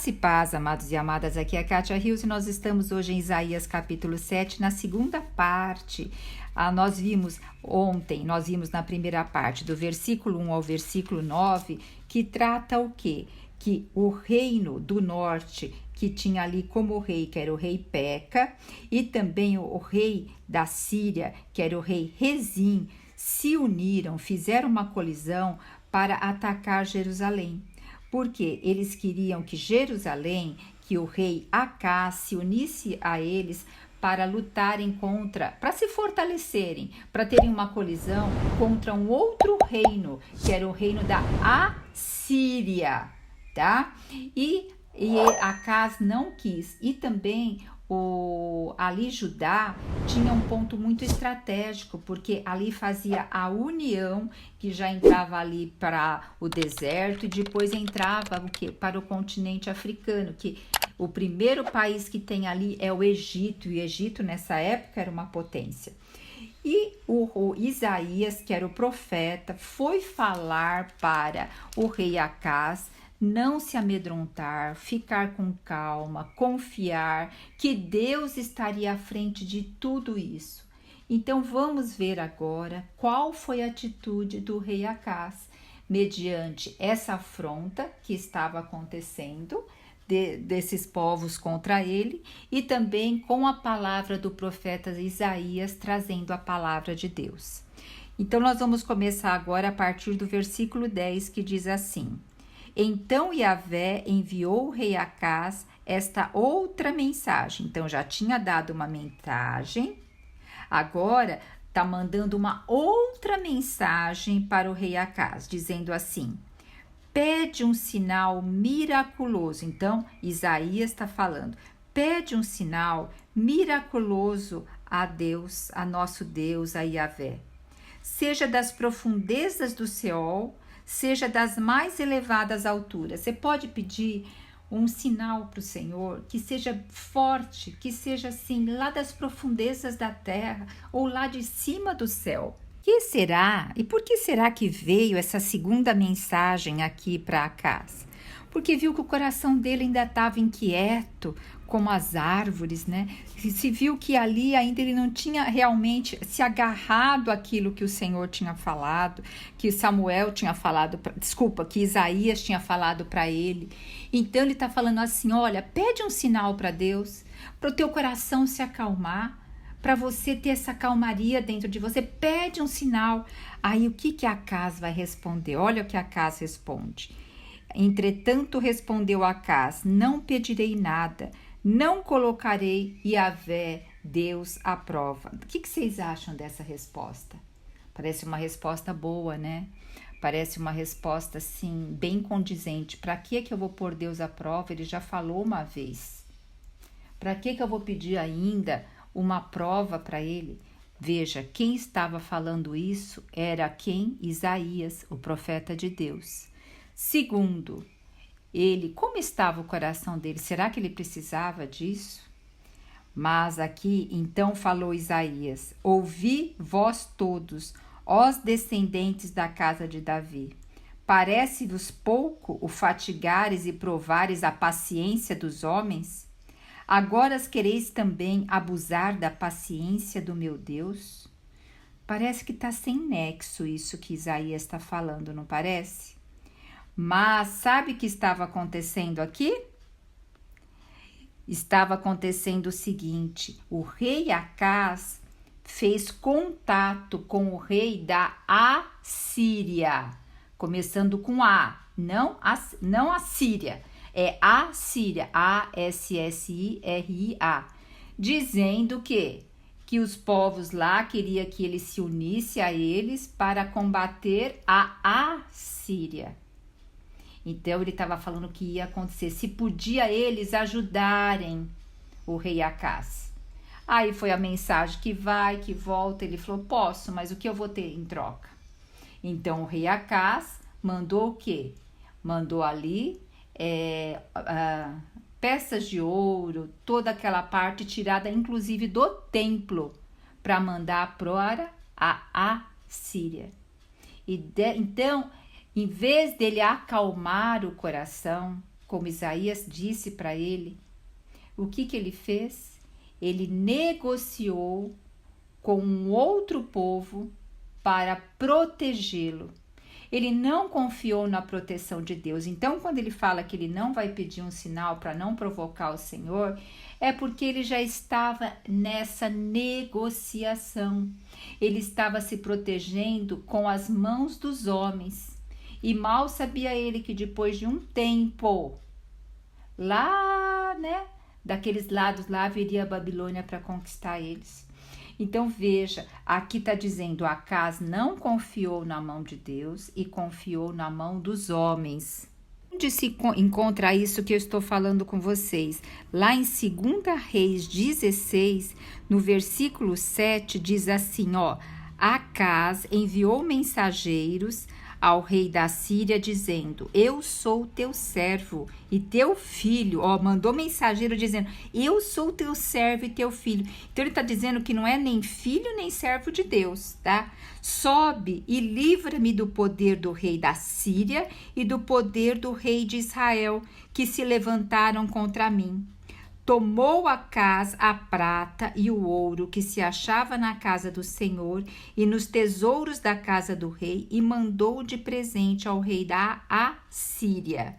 Graça e paz, amados e amadas, aqui é a Kátia Rios e nós estamos hoje em Isaías capítulo 7, na segunda parte. Nós vimos na primeira parte, do versículo 1 ao versículo 9, que trata o quê? Que o reino do norte, que tinha ali como rei, que era o rei Peca, e também o rei da Síria, que era o rei Rezim, se uniram, fizeram uma colisão para atacar Jerusalém. Porque eles queriam que Jerusalém, que o rei Acás se unisse a eles para lutarem para se fortalecerem, para terem uma colisão contra um outro reino, que era o reino da Assíria, tá? E Acás não quis. E também ali Judá tinha um ponto muito estratégico, porque ali fazia a união, que já entrava ali para o deserto e depois entrava para o continente africano, que o primeiro país que tem ali é o Egito, e o Egito nessa época era uma potência. E o Isaías, que era o profeta, foi falar para o rei Acás não se amedrontar, ficar com calma, confiar que Deus estaria à frente de tudo isso. Então vamos ver agora qual foi a atitude do rei Acás mediante essa afronta que estava acontecendo desses povos contra ele, e também com a palavra do profeta Isaías trazendo a palavra de Deus. Então nós vamos começar agora a partir do versículo 10, que diz assim: Então Yahvé enviou o rei Acás esta outra mensagem. Então já tinha dado uma mensagem, agora está mandando uma outra mensagem para o rei Acás, dizendo assim: pede um sinal miraculoso. Então Isaías está falando, pede um sinal miraculoso a Deus, a nosso Deus, a Yahvé. Seja das profundezas do Seol, seja das mais elevadas alturas. Você pode pedir um sinal para o Senhor que seja forte, que seja assim, lá das profundezas da terra ou lá de cima do céu. Que será? E por que será que veio essa segunda mensagem aqui para Acás? Porque viu que o coração dele ainda estava inquieto, como as árvores, né? Se viu que ali ainda ele não tinha realmente se agarrado àquilo que o Senhor tinha falado, que Samuel tinha falado, que Isaías tinha falado para ele. Então ele está falando assim: olha, pede um sinal para Deus, para o teu coração se acalmar, para você ter essa calmaria dentro de você, pede um sinal. Aí o que Acás vai responder? Olha o que Acás responde. Entretanto respondeu Acás: não pedirei nada, não colocarei Yahvé, Deus, à prova. O que vocês acham dessa resposta? Parece uma resposta boa, né? Parece uma resposta, assim, bem condizente. Para que eu vou pôr Deus à prova? Ele já falou uma vez. Para que eu vou pedir ainda uma prova para ele? Veja, quem estava falando isso era quem? Isaías, o profeta de Deus. Segundo, como estava o coração dele? Será que ele precisava disso? Mas aqui, então falou Isaías: ouvi vós todos, os descendentes da casa de Davi. Parece-vos pouco o fatigares e provares a paciência dos homens? Agora quereis também abusar da paciência do meu Deus? Parece que está sem nexo isso que Isaías está falando, não parece? Mas sabe o que estava acontecendo aqui? Estava acontecendo o seguinte: o rei Acás fez contato com o rei da Assíria, começando com A, não a Síria, é a Síria, A-S-S-I-R-I-A, dizendo que os povos lá queriam que ele se unisse a eles para combater a Assíria. Então ele estava falando que ia acontecer, se podia eles ajudarem o rei Acás. Aí foi a mensagem que vai, que volta, ele falou: posso, mas o que eu vou ter em troca? Então o rei Acás mandou o quê? Mandou ali peças de ouro, toda aquela parte tirada inclusive do templo, para mandar para a Assíria. Então, em vez dele acalmar o coração, como Isaías disse para ele, o que ele fez? Ele negociou com um outro povo para protegê-lo. Ele não confiou na proteção de Deus. Então, quando ele fala que ele não vai pedir um sinal para não provocar o Senhor, é porque ele já estava nessa negociação. Ele estava se protegendo com as mãos dos homens. E mal sabia ele que depois de um tempo, lá, daqueles lados lá, viria a Babilônia para conquistar eles. Então veja, aqui está dizendo, Acaz não confiou na mão de Deus e confiou na mão dos homens. Onde se encontra isso que eu estou falando com vocês? Lá em 2 Reis 16, no versículo 7, diz assim, Acaz enviou mensageiros ao rei da Síria, dizendo, eu sou teu servo e teu filho. Mandou mensageiro dizendo, eu sou teu servo e teu filho. Então ele está dizendo que não é nem filho nem servo de Deus, tá? Sobe e livra-me do poder do rei da Síria e do poder do rei de Israel, que se levantaram contra mim. Tomou Acaz a prata e o ouro que se achava na casa do Senhor e nos tesouros da casa do rei e mandou de presente ao rei da Assíria.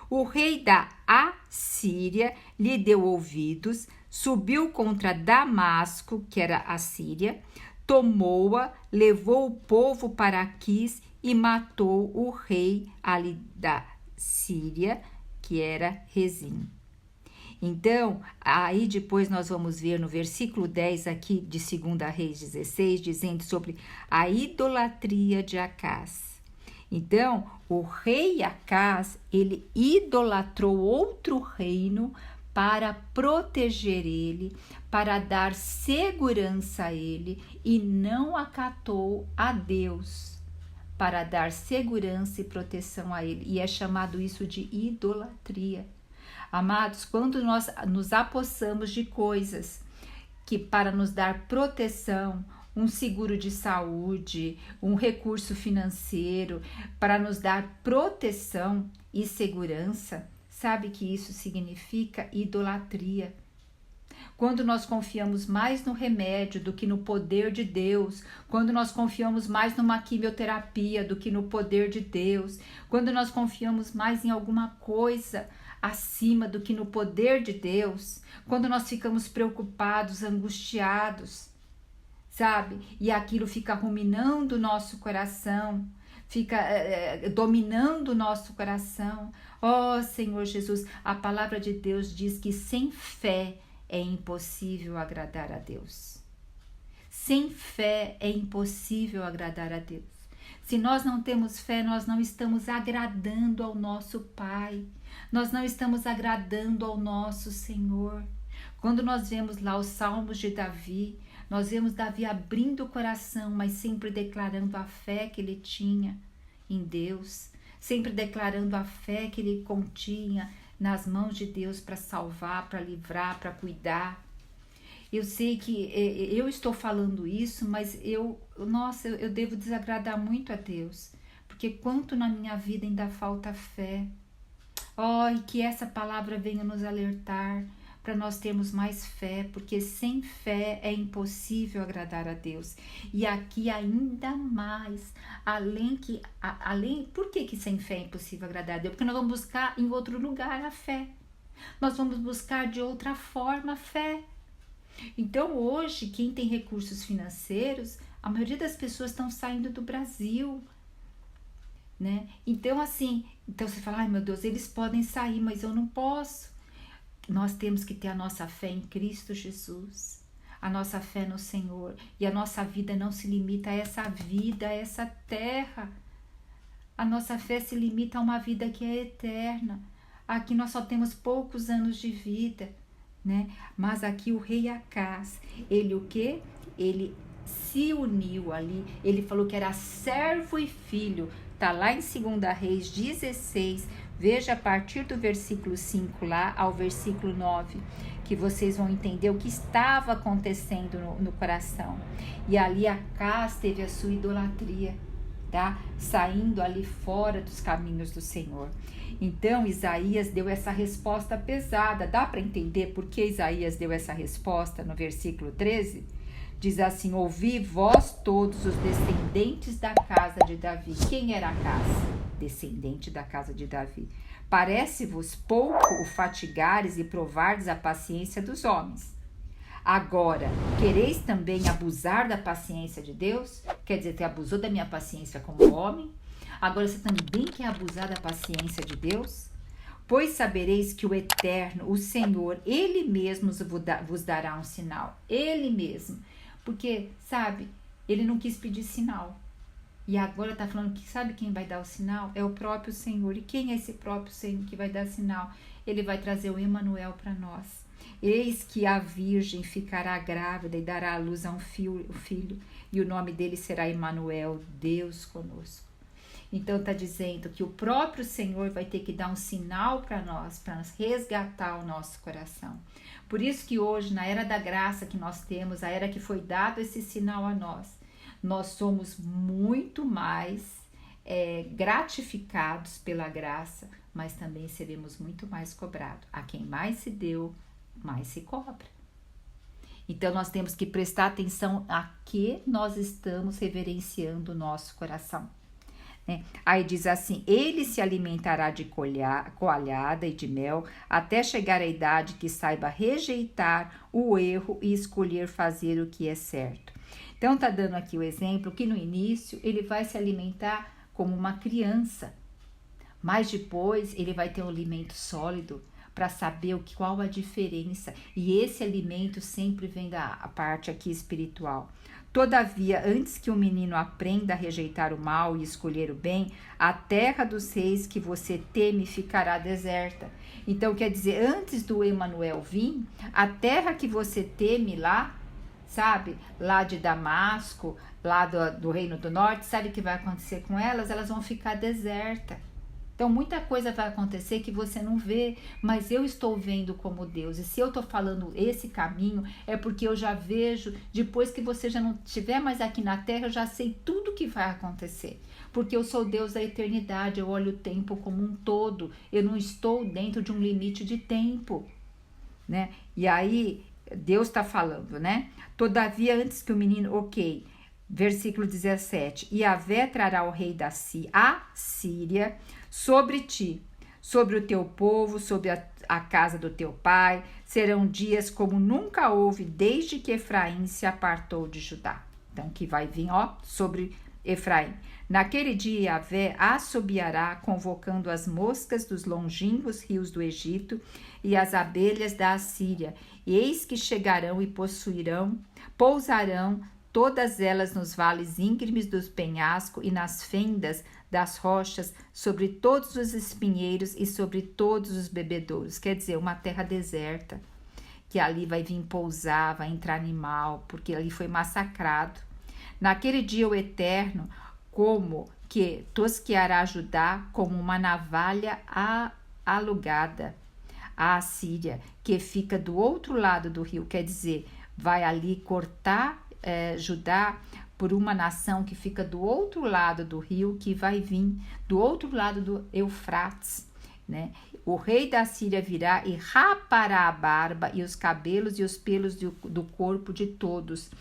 O rei da Assíria lhe deu ouvidos, subiu contra Damasco, que era a Síria, tomou-a, levou o povo para Aquis e matou o rei ali da Síria, que era Rezim. Então, aí depois nós vamos ver no versículo 10 aqui de 2 Reis 16, dizendo sobre a idolatria de Acaz. Então, o rei Acaz, ele idolatrou outro reino para proteger ele, para dar segurança a ele, e não acatou a Deus para dar segurança e proteção a ele. E é chamado isso de idolatria. Amados, quando nós nos apossamos de coisas que para nos dar proteção, um seguro de saúde, um recurso financeiro, para nos dar proteção e segurança, sabe que isso significa idolatria. Quando nós confiamos mais no remédio do que no poder de Deus, quando nós confiamos mais numa quimioterapia do que no poder de Deus, quando nós confiamos mais em alguma coisa acima do que no poder de Deus, quando nós ficamos preocupados, angustiados, sabe? E aquilo fica ruminando o nosso coração, fica dominando o nosso coração. Senhor Jesus, a palavra de Deus diz que sem fé é impossível agradar a Deus. Sem fé é impossível agradar a Deus. Se nós não temos fé, nós não estamos agradando ao nosso Pai. Nós não estamos agradando ao nosso Senhor. Quando nós vemos lá os Salmos de Davi, nós vemos Davi abrindo o coração, mas sempre declarando a fé que ele tinha em Deus, sempre declarando a fé que ele continha nas mãos de Deus para salvar, para livrar, para cuidar. Eu sei que eu estou falando isso, mas eu devo desagradar muito a Deus, porque quanto na minha vida ainda falta fé. E que essa palavra venha nos alertar para nós termos mais fé, porque sem fé é impossível agradar a Deus. E aqui ainda mais, por que sem fé é impossível agradar a Deus? Porque nós vamos buscar em outro lugar a fé. Nós vamos buscar de outra forma a fé. Então hoje, quem tem recursos financeiros, a maioria das pessoas estão saindo do Brasil, né? Então você fala, meu Deus, eles podem sair, mas eu não posso. Nós temos que ter a nossa fé em Cristo Jesus, a nossa fé no Senhor, e a nossa vida não se limita a essa vida, a essa terra. A nossa fé se limita a uma vida que é eterna. Aqui nós só temos poucos anos de vida, né? Mas aqui o rei Acaz, ele o quê? Ele se uniu ali, ele falou que era servo e filho. Tá lá em 2 Reis 16, veja a partir do versículo 5 lá ao versículo 9, que vocês vão entender o que estava acontecendo no coração. E ali Acaz teve a sua idolatria. tá? Saindo ali fora dos caminhos do Senhor. Então Isaías deu essa resposta pesada. Dá para entender por que Isaías deu essa resposta no versículo 13? Diz assim: ouvi vós todos os descendentes da casa de Davi. Quem era a casa? Descendente da casa de Davi. Parece-vos pouco o fatigares e provardes a paciência dos homens. Agora, quereis também abusar da paciência de Deus? Quer dizer, você abusou da minha paciência como homem? Agora você também quer abusar da paciência de Deus? Pois sabereis que o Eterno, o Senhor, Ele mesmo vos dará um sinal. Ele mesmo. Porque, sabe, Ele não quis pedir sinal. E agora está falando que sabe quem vai dar o sinal? É o próprio Senhor. E quem é esse próprio Senhor que vai dar sinal? Ele vai trazer o Emanuel para nós. Eis que a virgem ficará grávida e dará à luz a um filho, e o nome dele será Emanuel, Deus conosco. Então está dizendo que o próprio Senhor vai ter que dar um sinal para nós resgatar o nosso coração. Por isso que hoje, na era da graça que nós temos, a era que foi dado esse sinal a nós somos muito mais gratificados pela graça, mas também seremos muito mais cobrados. A quem mais se deu, mais se cobra. Então nós temos que prestar atenção a que nós estamos reverenciando o nosso coração. Aí diz assim: ele se alimentará de coalhada e de mel até chegar à idade que saiba rejeitar o erro e escolher fazer o que é certo. Então tá dando aqui o exemplo que no início ele vai se alimentar como uma criança, mas depois ele vai ter um alimento sólido para saber qual a diferença, e esse alimento sempre vem da parte aqui espiritual. Todavia, antes que o menino aprenda a rejeitar o mal e escolher o bem, a terra dos reis que você teme ficará deserta. Então, quer dizer, antes do Emanuel vir, a terra que você teme lá, sabe, lá de Damasco, lá do Reino do Norte, sabe o que vai acontecer com elas? Elas vão ficar desertas. Então, muita coisa vai acontecer que você não vê, mas eu estou vendo como Deus. E se eu estou falando esse caminho, é porque eu já vejo, depois que você já não estiver mais aqui na terra, eu já sei tudo que vai acontecer. Porque eu sou Deus da eternidade, eu olho o tempo como um todo. Eu não estou dentro de um limite de tempo, né? E aí, Deus está falando, né? Todavia, antes que o menino, versículo 17, e Yahvé trará o rei da Síria sobre ti, sobre o teu povo, sobre a casa do teu pai. Serão dias como nunca houve desde que Efraim se apartou de Judá. Então, que vai vir, sobre Efraim. Naquele dia, Yahvé assobiará, convocando as moscas dos longínquos rios do Egito e as abelhas da Assíria. E eis que chegarão e pousarão todas elas nos vales íngremes dos penhascos e nas fendas das rochas, sobre todos os espinheiros e sobre todos os bebedouros. Quer dizer, uma terra deserta, que ali vai vir pousar, vai entrar animal, porque ali foi massacrado. Naquele dia o Eterno, como que tosqueará Judá como uma navalha alugada, a Assíria, que fica do outro lado do rio, quer dizer, vai ali cortar Judá por uma nação que fica do outro lado do rio, que vai vir do outro lado do Eufrates, né? O rei da Síria virá e rapará a barba e os cabelos e os pelos do corpo de todos.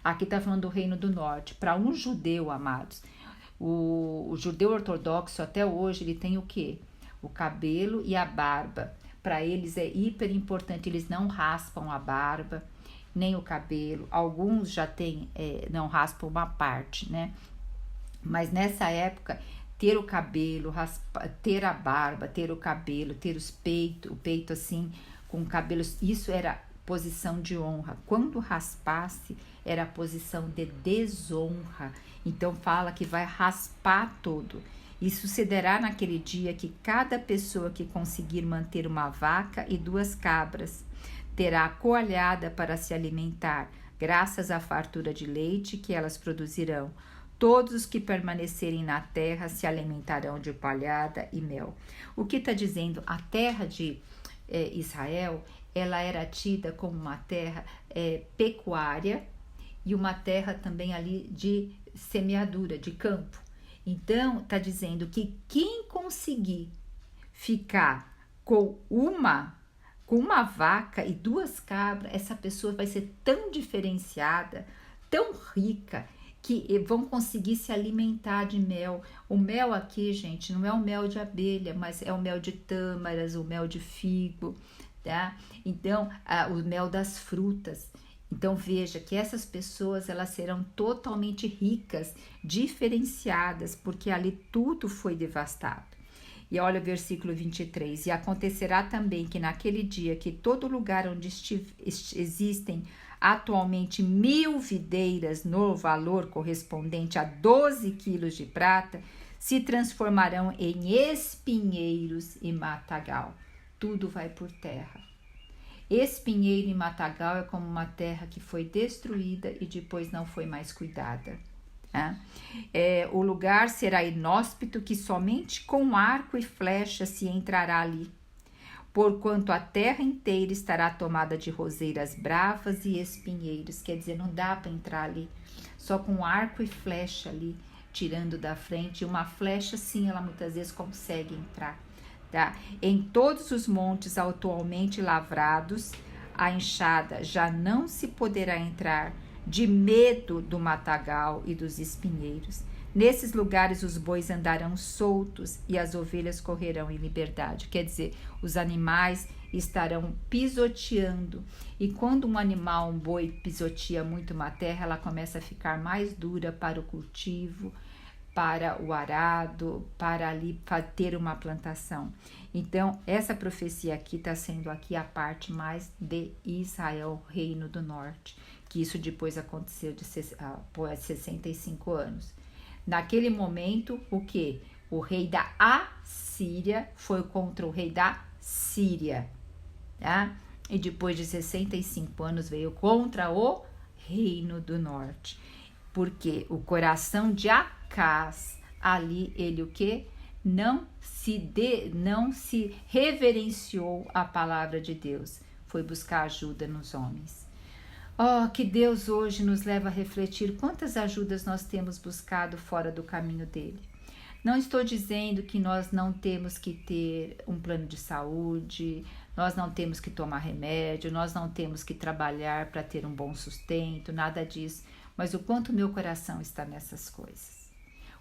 Aqui está falando do Reino do Norte. Para um judeu, amados, o judeu ortodoxo até hoje, ele tem o quê? O cabelo e a barba. Para eles é hiper importante, eles não raspam a barba, nem o cabelo. Alguns já não raspam uma parte, né? Mas nessa época, ter o cabelo, ter a barba, ter o cabelo, ter o peito assim, com cabelos, isso era posição de honra. Quando raspasse, era posição de desonra. Então fala que vai raspar todo. E sucederá naquele dia que cada pessoa que conseguir manter uma vaca e 2 cabras terá coalhada para se alimentar, graças à fartura de leite que elas produzirão. Todos os que permanecerem na terra se alimentarão de coalhada e mel. O que está dizendo? A terra de Israel, ela era tida como uma terra pecuária e uma terra também ali de semeadura, de campo. Então, está dizendo que quem conseguir ficar com uma vaca e 2 cabras, essa pessoa vai ser tão diferenciada, tão rica, que vão conseguir se alimentar de mel. O mel aqui, gente, não é o mel de abelha, mas é o mel de tâmaras, o mel de figo, tá? Então, o mel das frutas. Então, veja que essas pessoas, elas serão totalmente ricas, diferenciadas, porque ali tudo foi devastado. E olha o versículo 23, e acontecerá também que naquele dia que todo lugar onde existem atualmente 1000 videiras no valor correspondente a 12 quilos de prata, se transformarão em espinheiros e matagal. Tudo vai por terra. Espinheiro e matagal é como uma terra que foi destruída e depois não foi mais cuidada. O lugar será inóspito, que somente com arco e flecha se entrará ali, porquanto a terra inteira estará tomada de roseiras bravas e espinheiros. Quer dizer, não dá para entrar ali, só com arco e flecha ali, tirando da frente. Uma flecha, sim, ela muitas vezes consegue entrar, tá? Em todos os montes atualmente lavrados, a enxada já não se poderá entrar, de medo do matagal e dos espinheiros. Nesses lugares os bois andarão soltos e as ovelhas correrão em liberdade. Quer dizer, os animais estarão pisoteando. E quando um animal, um boi, pisoteia muito uma terra, ela começa a ficar mais dura para o cultivo, para o arado, para ali ter uma plantação. Então, essa profecia aqui está sendo aqui a parte mais de Israel, Reino do Norte, que isso depois aconteceu após 65 anos. Naquele momento, o que? O rei da Assíria foi contra o rei da Síria, tá? E depois de 65 anos veio contra o Reino do Norte. Porque o coração de Acaz, ali ele o que? Não se reverenciou a palavra de Deus, foi buscar ajuda nos homens. Que Deus hoje nos leva a refletir quantas ajudas nós temos buscado fora do caminho dele. Não estou dizendo que nós não temos que ter um plano de saúde, nós não temos que tomar remédio, nós não temos que trabalhar para ter um bom sustento, nada disso. Mas o quanto meu coração está nessas coisas.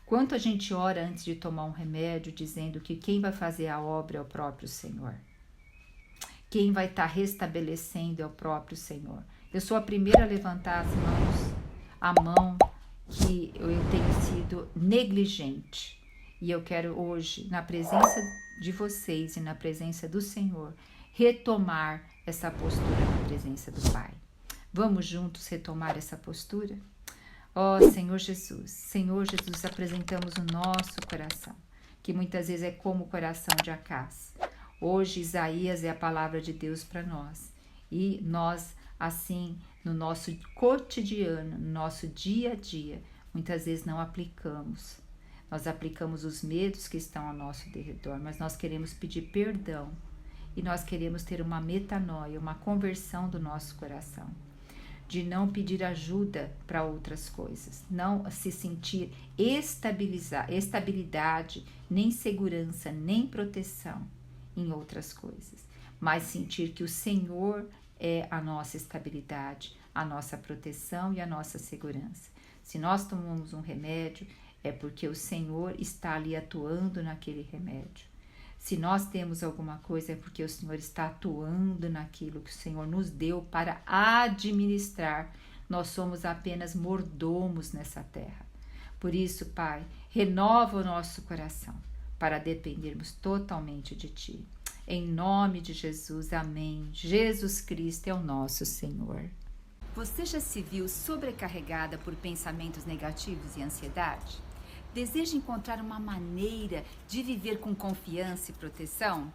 Quanto a gente ora antes de tomar um remédio, dizendo que quem vai fazer a obra é o próprio Senhor. Quem vai estar restabelecendo é o próprio Senhor. Eu sou a primeira a levantar a mão que eu tenho sido negligente. E eu quero hoje, na presença de vocês e na presença do Senhor, retomar essa postura na presença do Pai. Vamos juntos retomar essa postura? Senhor Jesus, apresentamos o nosso coração, que muitas vezes é como o coração de Acaz. Hoje, Isaías é a palavra de Deus para nós. E nós, assim, no nosso cotidiano, no nosso dia a dia, muitas vezes não aplicamos. Nós aplicamos os medos que estão ao nosso derredor, mas nós queremos pedir perdão e nós queremos ter uma metanoia, uma conversão do nosso coração, de não pedir ajuda para outras coisas, não se sentir estabilidade, nem segurança, nem proteção em outras coisas, mas sentir que o Senhor é a nossa estabilidade, a nossa proteção e a nossa segurança. Se nós tomamos um remédio, é porque o Senhor está ali atuando naquele remédio. Se nós temos alguma coisa, é porque o Senhor está atuando naquilo que o Senhor nos deu para administrar. Nós somos apenas mordomos nessa terra. Por isso, Pai, renova o nosso coração para dependermos totalmente de Ti. Em nome de Jesus, amém. Jesus Cristo é o nosso Senhor. Você já se viu sobrecarregada por pensamentos negativos e ansiedade? Deseja encontrar uma maneira de viver com confiança e proteção?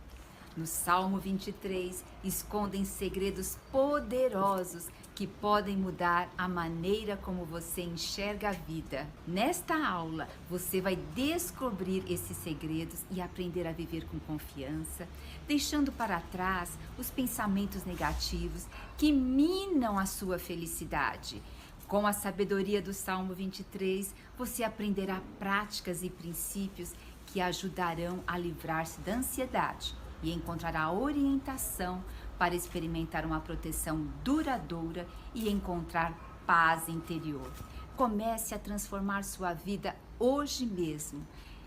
No Salmo 23, escondem segredos poderosos que podem mudar a maneira como você enxerga a vida. Nesta aula, você vai descobrir esses segredos e aprender a viver com confiança, deixando para trás os pensamentos negativos que minam a sua felicidade. Com a sabedoria do Salmo 23, você aprenderá práticas e princípios que ajudarão a livrar-se da ansiedade e encontrará orientação para experimentar uma proteção duradoura e encontrar paz interior. Comece a transformar sua vida hoje mesmo.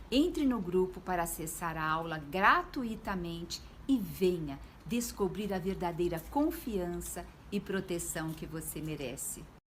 Entre no grupo para acessar a aula gratuitamente e venha descobrir a verdadeira confiança e proteção que você merece.